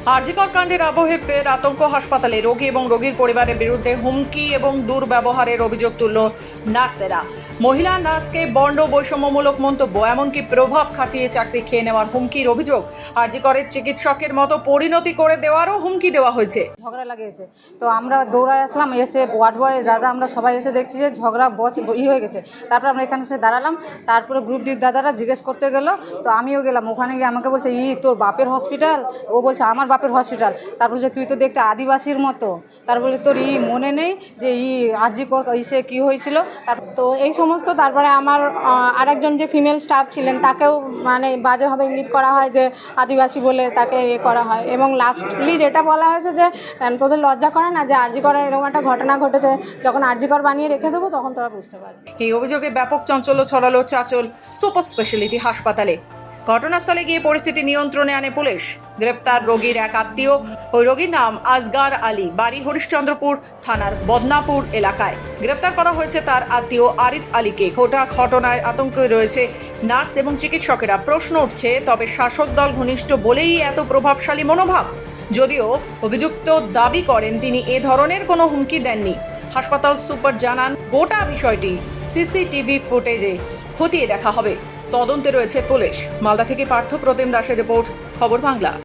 আরজিকর কাণ্ডের আবহে ফের আতঙ্ক হাসপাতালে। রোগী এবং রোগীর পরিবারের বিরুদ্ধে হুমকি এবং দুর্ব্যবহারের অভিযোগ তুলল নার্সেরা। মহিলা নার্সকে বর্ণ বৈষম্যমূলক মন্তব্য, এমনকি প্রভাব খাটিয়ে চাকরি খেয়ে নেওয়ার হুমকির অভিযোগ। আরজিকরের চিকিৎসকের মতো পরিণতি করে দেওয়ারও হুমকি দেওয়া হয়েছে। ঝগড়া লাগিয়েছে, তো আমরা দৌড়ায় আসলাম, এসে ওয়ার্ড বয় দাদা আমরা সবাই এসে দেখছি যে ঝগড়া হয়ে গেছে। তারপর আমরা এখানে এসে দাঁড়ালাম, তারপরে গ্রুপ ডির দাদারা জিজ্ঞেস করতে গেল, তো আমিও গেলাম। ওখানে গিয়ে আমাকে বলছে তোর বাপের হসপিটাল? ও বলছে আমার বাপের হসপিটাল। তারপর যে তুই তো দেখতে আদিবাসীর মতো। তারপরে তোর মনে নেই যে আরজিকর ইসে কী হয়েছিল? তো এই সমস্ত, তারপরে আমার আরেকজন যে ফিমেল স্টাফ ছিলেন তাকেও মানে বাজেভাবে ইঙ্গিত করা হয় যে আদিবাসী বলে তাকে করা হয়। এবং লাস্টলি যেটা বলা হয়েছে যে তোদের লজ্জা করে না যে আরজিকরের এরকম একটা ঘটনা ঘটেছে, যখন আরজিকর বানিয়ে রেখে দেবো তখন তোরা বুঝতে পারবি। এই অভিযোগে ব্যাপক চাঞ্চল্য ছড়ালো চাঁচল সুপার স্পেশালিটি হাসপাতালে। ঘটনাস্থলে গিয়ে পরিস্থিতি নিয়ন্ত্রণে আনে পুলিশ। গ্রেপ্তার রোগীর এক আত্মীয়। ওই রোগীর নাম আসগার আলী, বাড়ি হরিশ্চন্দ্রপুর থানার বদনাপুর এলাকায়। গ্রেপ্তার করা হয়েছে তার আত্মীয় আরিফ আলীকে। গোটা ঘটনায় আতঙ্কে রয়েছে নার্স এবং চিকিৎসকেরা। প্রশ্ন উঠছে, তবে শাসক দল ঘনিষ্ঠ বলেই এত প্রভাবশালী মনোভাব? যদিও অভিযুক্ত দাবি করেন তিনি এ ধরনের কোনো হুমকি দেননি। হাসপাতাল সুপার জানান, গোটা বিষয়টি সিসিটিভি ফুটেজে খতিয়ে দেখা হবে। তদন্তে রয়েছে পুলিশ। মালদা থেকে পার্থ প্রতিম দাসের রিপোর্ট, খবর বাংলা।